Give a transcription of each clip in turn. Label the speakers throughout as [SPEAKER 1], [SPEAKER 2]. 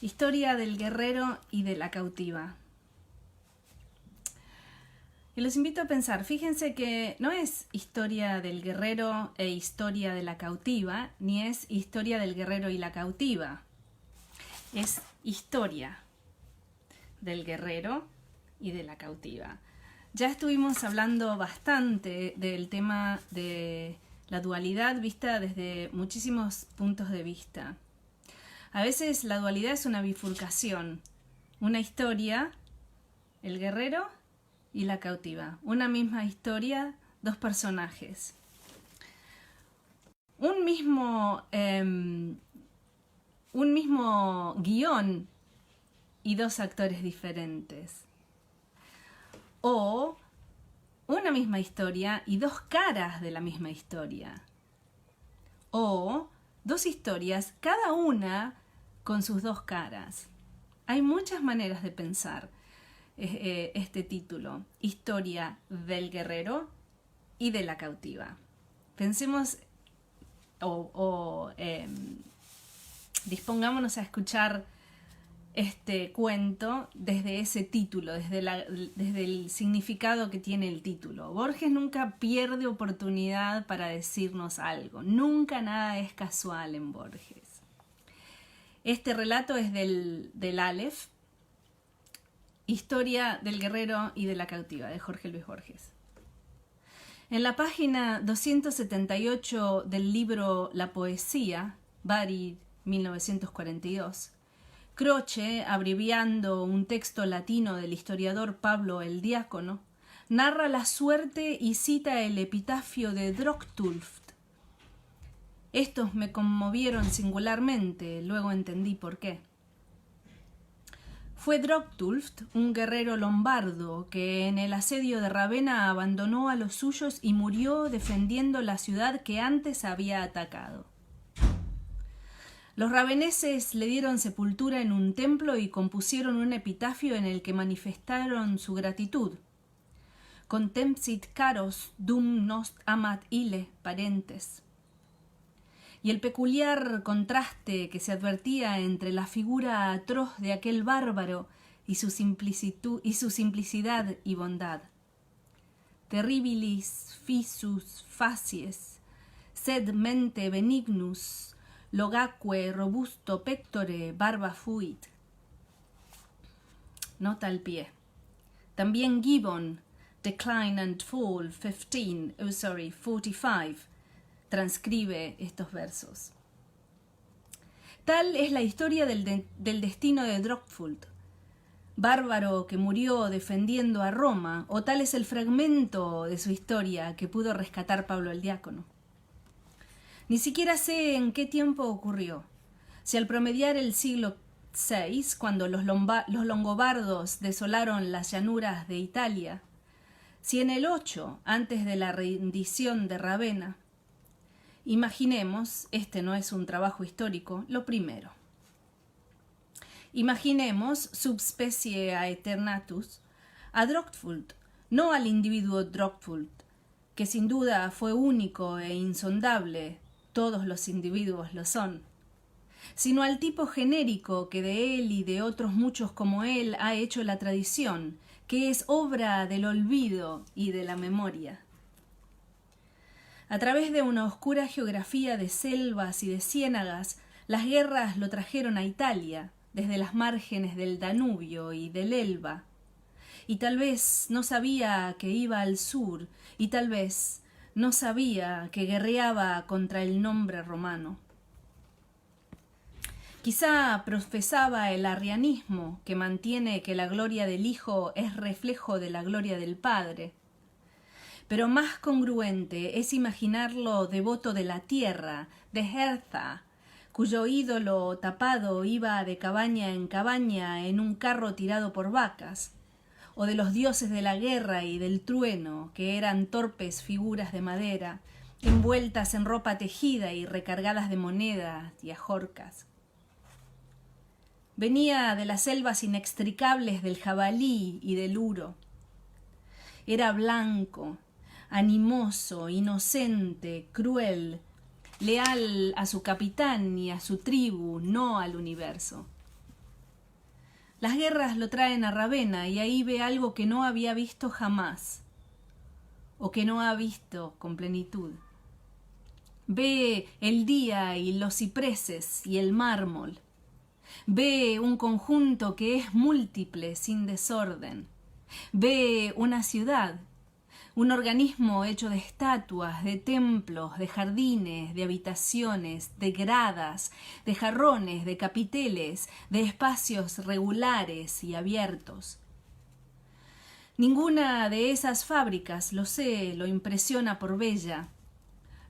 [SPEAKER 1] Historia del guerrero y de la cautiva. Y los invito a pensar, fíjense que no es historia del guerrero e historia de la cautiva, ni es historia del guerrero y la cautiva. Es historia del guerrero y de la cautiva. Ya estuvimos hablando bastante del tema de la dualidad vista desde muchísimos puntos de vista. A veces la dualidad es una bifurcación, una historia, el guerrero y la cautiva. Una misma historia, dos personajes. Un mismo guión y dos actores diferentes. O una misma historia y dos caras de la misma historia. O dos historias, cada una con sus dos caras. Hay muchas maneras de pensar este título, historia del guerrero y de la cautiva. Pensemos dispongámonos a escuchar este cuento desde ese título, desde el significado que tiene el título. Borges nunca pierde oportunidad para decirnos algo. Nunca nada es casual en Borges. Este relato es del Aleph, Historia del guerrero y de la cautiva, de Jorge Luis Borges. En la página 278 del libro La poesía, Bari, 1942, Croce, abreviando un texto latino del historiador Pablo el Diácono, narra la suerte y cita el epitafio de Drocktulft. Estos me conmovieron singularmente, luego entendí por qué. Fue Drocktulft, un guerrero lombardo, que en el asedio de Ravenna abandonó a los suyos y murió defendiendo la ciudad que antes había atacado. Los raveneses le dieron sepultura en un templo y compusieron un epitafio en el que manifestaron su gratitud. Contempsit caros dum nos amat ille parentes. Y el peculiar contraste que se advertía entre la figura atroz de aquel bárbaro y su simplicidad y bondad. Terribilis fisus facies, sed mente benignus, logaque robusto pectore barba fuit. Nota al pie. También Gibbon, Decline and Fall 45, transcribe estos versos. Tal es la historia del destino de Drocktulft, bárbaro que murió defendiendo a Roma, o tal es el fragmento de su historia que pudo rescatar Pablo el Diácono. Ni siquiera sé en qué tiempo ocurrió. Si al promediar el siglo VI, cuando los longobardos desolaron las llanuras de Italia, si en el 8, antes de la rendición de Ravenna. Imaginemos, este no es un trabajo histórico, lo primero. Imaginemos, subspecie aeternatus, a Drocktulft, no al individuo Drocktulft, que sin duda fue único e insondable, todos los individuos lo son, sino al tipo genérico que de él y de otros muchos como él ha hecho la tradición, que es obra del olvido y de la memoria. A través de una oscura geografía de selvas y de ciénagas, las guerras lo trajeron a Italia, desde las márgenes del Danubio y del Elba. Y tal vez no sabía que iba al sur, y tal vez no sabía que guerreaba contra el nombre romano. Quizá profesaba el arrianismo, que mantiene que la gloria del Hijo es reflejo de la gloria del Padre. Pero más congruente es imaginarlo devoto de la tierra, de Hertha, cuyo ídolo tapado iba de cabaña en un carro tirado por vacas, o de los dioses de la guerra y del trueno, que eran torpes figuras de madera, envueltas en ropa tejida y recargadas de monedas y ajorcas. Venía de las selvas inextricables del jabalí y del uro. Era blanco, animoso, inocente, cruel, leal a su capitán y a su tribu, no al universo. Las guerras lo traen a Ravenna y ahí ve algo que no había visto jamás, o que no ha visto con plenitud. Ve el día y los cipreses y el mármol. Ve un conjunto que es múltiple, sin desorden. Ve una ciudad, un organismo hecho de estatuas, de templos, de jardines, de habitaciones, de gradas, de jarrones, de capiteles, de espacios regulares y abiertos. Ninguna de esas fábricas, lo sé, lo impresiona por bella.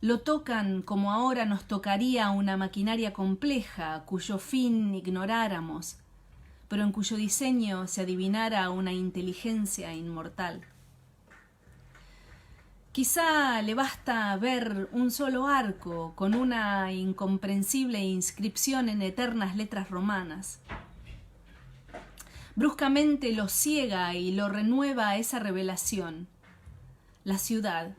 [SPEAKER 1] Lo tocan como ahora nos tocaría una maquinaria compleja, cuyo fin ignoráramos, pero en cuyo diseño se adivinara una inteligencia inmortal. Quizá le basta ver un solo arco con una incomprensible inscripción en eternas letras romanas. Bruscamente lo ciega y lo renueva esa revelación. La ciudad.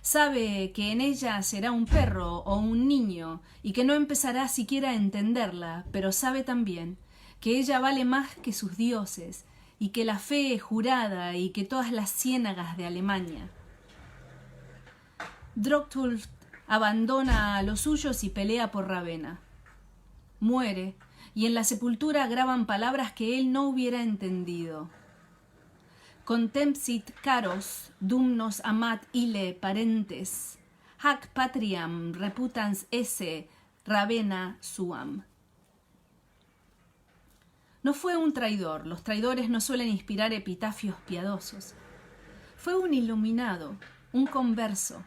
[SPEAKER 1] Sabe que en ella será un perro o un niño y que no empezará siquiera a entenderla, pero sabe también que ella vale más que sus dioses y que la fe es jurada y que todas las ciénagas de Alemania. Drocktulf abandona a los suyos y pelea por Ravenna. Muere, y en la sepultura graban palabras que él no hubiera entendido. Contempsit caros, dum nos amat ille parentes, hac patriam reputans esse Ravenna suam. No fue un traidor, los traidores no suelen inspirar epitafios piadosos. Fue un iluminado, un converso.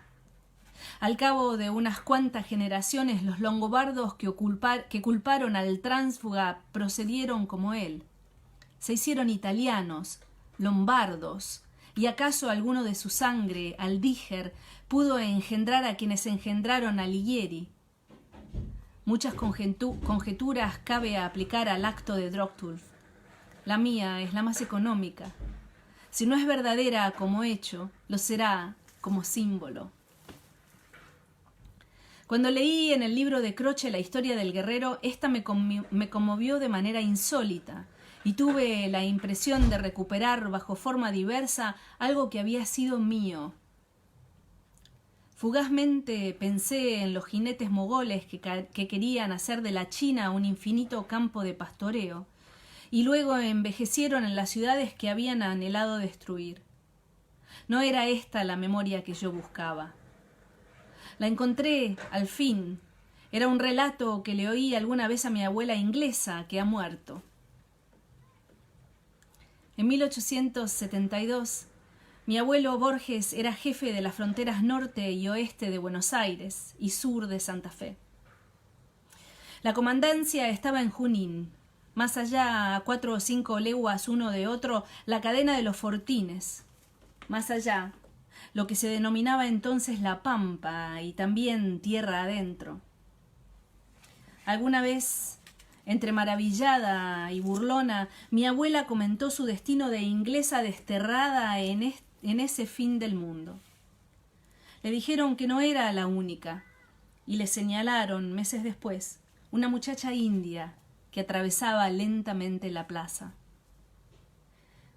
[SPEAKER 1] Al cabo de unas cuantas generaciones, los longobardos que culparon al tránsfuga procedieron como él. Se hicieron italianos, lombardos, y acaso alguno de su sangre, Aldíger, pudo engendrar a quienes engendraron a Ligieri. Muchas conjeturas cabe aplicar al acto de Drocktulf. La mía es la más económica. Si no es verdadera como hecho, lo será como símbolo. Cuando leí en el libro de Croce la historia del guerrero, esta me conmovió de manera insólita y tuve la impresión de recuperar bajo forma diversa algo que había sido mío. Fugazmente pensé en los jinetes mogoles que querían hacer de la China un infinito campo de pastoreo y luego envejecieron en las ciudades que habían anhelado destruir. No era esta la memoria que yo buscaba. La encontré, al fin. Era un relato que le oí alguna vez a mi abuela inglesa, que ha muerto. En 1872, mi abuelo Borges era jefe de las fronteras norte y oeste de Buenos Aires y sur de Santa Fe. La comandancia estaba en Junín. Más allá, a 4 o 5 leguas uno de otro, la cadena de los Fortines. Más allá, lo que se denominaba entonces la Pampa y también tierra adentro. Alguna vez, entre maravillada y burlona, mi abuela comentó su destino de inglesa desterrada en ese fin del mundo. Le dijeron que no era la única y le señalaron, meses después, una muchacha india que atravesaba lentamente la plaza.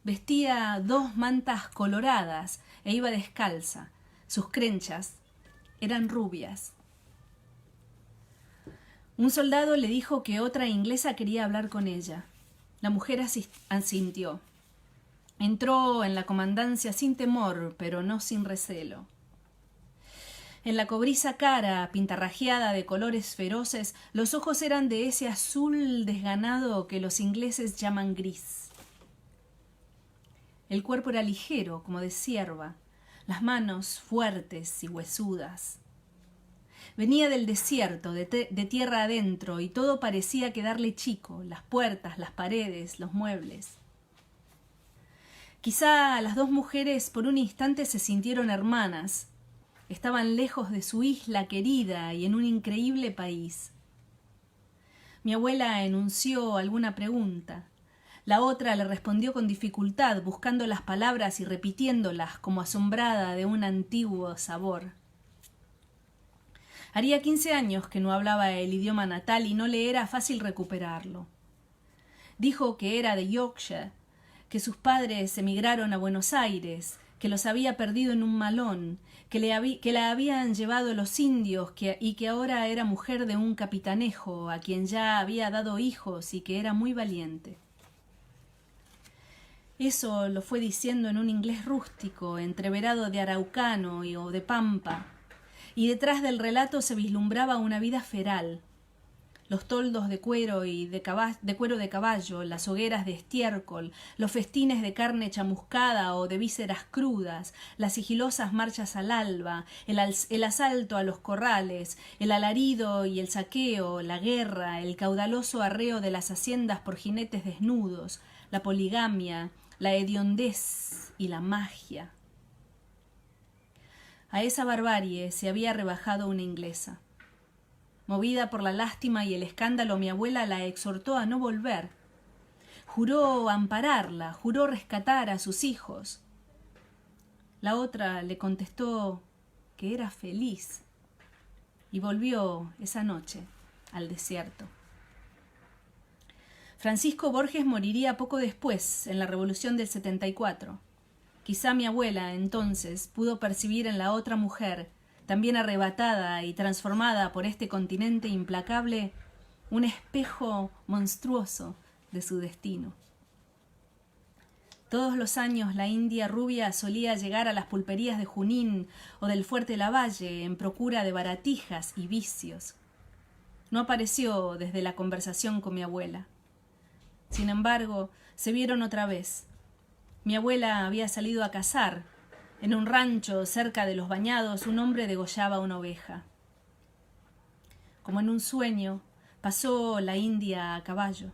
[SPEAKER 1] Vestía 2 mantas coloradas e iba descalza. Sus crenchas eran rubias. Un soldado le dijo que otra inglesa quería hablar con ella. La mujer asintió. Entró en la comandancia sin temor, pero no sin recelo. En la cobriza cara, pintarrajeada de colores feroces, los ojos eran de ese azul desganado que los ingleses llaman gris. El cuerpo era ligero, como de cierva, las manos fuertes y huesudas. Venía del desierto, de tierra adentro, y todo parecía quedarle chico, las puertas, las paredes, los muebles. Quizá las 2 mujeres por un instante se sintieron hermanas. Estaban lejos de su isla querida y en un increíble país. Mi abuela enunció alguna pregunta. La otra le respondió con dificultad, buscando las palabras y repitiéndolas como asombrada de un antiguo sabor. Haría 15 años que no hablaba el idioma natal y no le era fácil recuperarlo. Dijo que era de Yorkshire, que sus padres emigraron a Buenos Aires, que los había perdido en un malón, que la habían llevado los indios y que ahora era mujer de un capitanejo a quien ya había dado hijos y que era muy valiente. Eso lo fue diciendo en un inglés rústico, entreverado de araucano o de pampa, y detrás del relato se vislumbraba una vida feral. Los toldos de cuero y de cuero de caballo, las hogueras de estiércol, los festines de carne chamuscada o de vísceras crudas, las sigilosas marchas al alba, el asalto a los corrales, el alarido y el saqueo, la guerra, el caudaloso arreo de las haciendas por jinetes desnudos, la poligamia, la hediondez y la magia. A esa barbarie se había rebajado una inglesa. Movida por la lástima y el escándalo, mi abuela la exhortó a no volver. Juró ampararla, juró rescatar a sus hijos. La otra le contestó que era feliz y volvió esa noche al desierto. Francisco Borges moriría poco después, en la Revolución del 74. Quizá mi abuela, entonces, pudo percibir en la otra mujer, también arrebatada y transformada por este continente implacable, un espejo monstruoso de su destino. Todos los años la india rubia solía llegar a las pulperías de Junín o del Fuerte Lavalle en procura de baratijas y vicios. No apareció desde la conversación con mi abuela. Sin embargo, se vieron otra vez. Mi abuela había salido a cazar. En un rancho cerca de los Bañados, un hombre degollaba una oveja. Como en un sueño, pasó la india a caballo.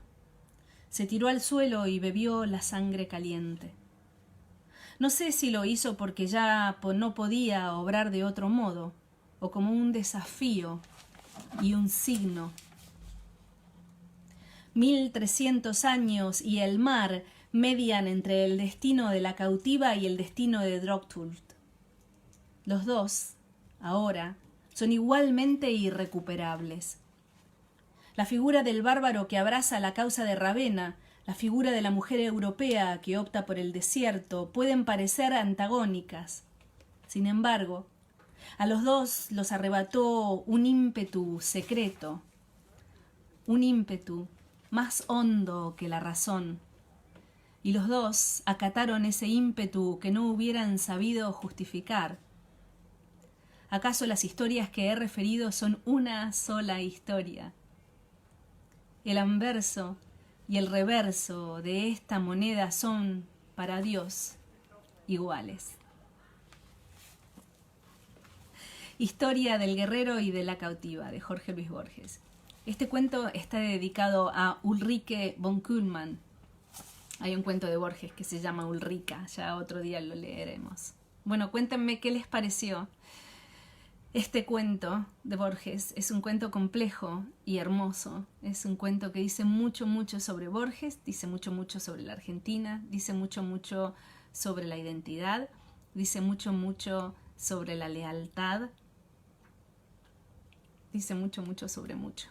[SPEAKER 1] Se tiró al suelo y bebió la sangre caliente. No sé si lo hizo porque ya no podía obrar de otro modo, o como un desafío y un signo. 1300 años y el mar median entre el destino de la cautiva y el destino de Drotulf. Los dos, ahora, son igualmente irrecuperables. La figura del bárbaro que abraza la causa de Ravenna, la figura de la mujer europea que opta por el desierto, pueden parecer antagónicas. Sin embargo, a los dos los arrebató un ímpetu secreto, un ímpetu más hondo que la razón, y los dos acataron ese ímpetu que no hubieran sabido justificar. ¿Acaso las historias que he referido son una sola historia? El anverso y el reverso de esta moneda son, para Dios, iguales. Historia del guerrero y de la cautiva, de Jorge Luis Borges. Este cuento está dedicado a Ulrike von Kuhlmann. Hay un cuento de Borges que se llama Ulrika, ya otro día lo leeremos. Bueno, cuéntenme qué les pareció este cuento de Borges. Es un cuento complejo y hermoso. Es un cuento que dice mucho, mucho sobre Borges, dice mucho, mucho sobre la Argentina, dice mucho, mucho sobre la identidad, dice mucho, mucho sobre la lealtad, dice mucho, mucho sobre mucho.